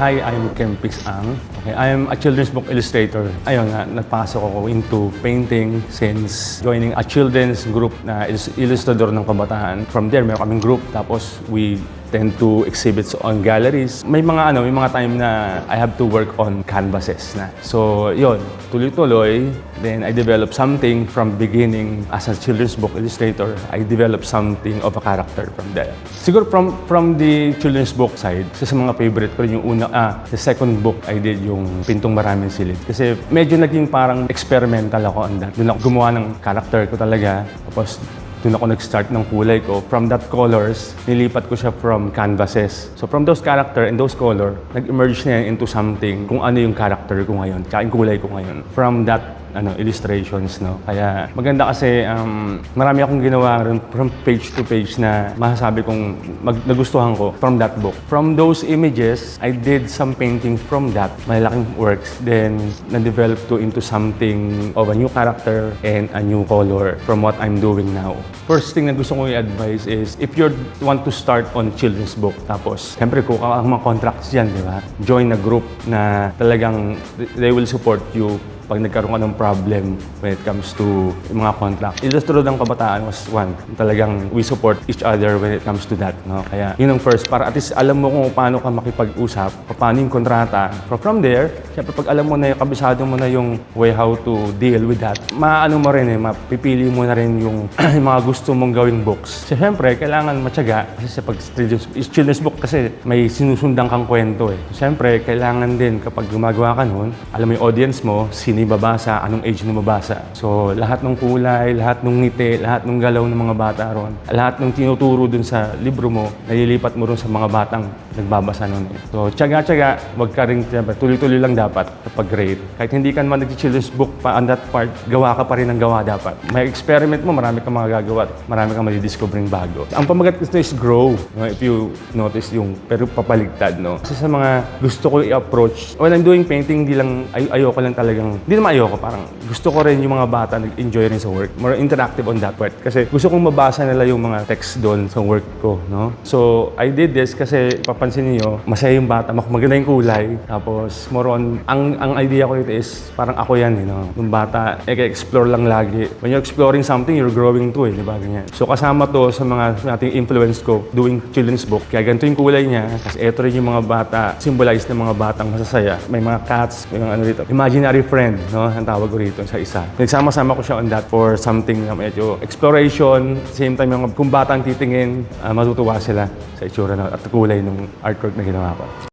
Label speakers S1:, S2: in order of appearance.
S1: Hi, I'm Kempix Ang. Okay, I'm a children's book illustrator. Ayun nga, nagpasok ako into painting since joining a children's group na illustrador ng kabataan. From there, meron kaming group. Tapos we tend to exhibits on galleries. May mga time na I have to work on canvases na. So, yun, tuloy-tuloy. Then I developed something from beginning as a children's book illustrator. I developed something of a character from there. Siguro from the children's book side, sa mga favorite ko rin yung the second book I did yung Pintong Maraming Silid. Kasi medyo naging parang experimental ako on that. Doon ako gumawa ng character ko talaga. Tapos doon ako nag-start ng kulay ko. From that colors, nilipat ko siya from canvases. So from those character and those color, nag-emerge na yan into something kung ano yung character ko ngayon, tsaka yung kulay ko ngayon. From that illustrations, no? Kaya maganda kasi marami akong ginawa rin from page to page na masasabi kong nagustuhan ko from that book. From those images, I did some painting from that, malalaking works. Then, na-develop to into something of a new character and a new color from what I'm doing now. First thing na gusto ko i-advise is, if you want to start on children's book, tapos, siyempre, kuha ang mga contracts dyan, di ba? Join a group na talagang they will support you pag nagkaroon ka ng problem when it comes to mga contract. Illustrator ng kabataan was one. Talagang we support each other when it comes to that. No? Kaya yun ang first. Para at least alam mo kung paano ka makipag-usap, paano yung kontrata. From there, syempre pag alam mo na, kabisado mo na yung way how to deal with that, maano mo rin mapipili mo na rin yung mga gusto mong gawing books. Syempre, kailangan matyaga. Kasi sa pag children's book kasi may sinusundang kang kwento eh. Syempre, kailangan din kapag gumagawa ka nun, alam mo yung audience mo, sino yung babasa, anong age na mabasa. So, lahat ng kulay, lahat ng ngiti, lahat ng galaw ng mga bata ron, lahat ng tinuturo dun sa libro mo, nalilipat mo ron sa mga batang nagbabasa nun. So, tiyaga-tiyaga, wag ka rin, tuloy-tuloy lang dapat kapag grade. Kahit hindi ka naman nag-children's book pa on that part, gawa ka pa rin ng gawa dapat. May experiment mo, marami kang magagawa, marami kang madidiscovering bago. Ang pamagat ko is grow. No? If you notice yung, pero papaligtad, no? Kasi sa mga gusto ko i-approach, when I'm doing painting, di lang, ayoko lang talagang, hindi naman ayoko, parang gusto ko rin yung mga bata nag-enjoy rin sa work. More interactive on that part. Kasi gusto kong mabasa nila yung mga text doon sa work ko, no? So, I did this kasi papansin niyo, masaya yung bata, maganda yung kulay. Tapos, more on, ang idea ko ito is, parang ako yan, no? Yung bata, explore lang lagi. When you're exploring something, you're growing too, di ba? Ganyan. So, kasama to sa mga ating influence ko doing children's book. Kaya ganito yung kulay niya. Kasi ito rin yung mga bata, symbolize ng mga batang masasaya. May mga cats, may mga rito. Imaginary friend, no? Ang tawag ko rito sa isa. Nagsama-sama ko siya on that for something na medyo exploration. Same time, kung batang titingin, matutuwa sila sa itsura at kulay ng artwork na ginawa ko.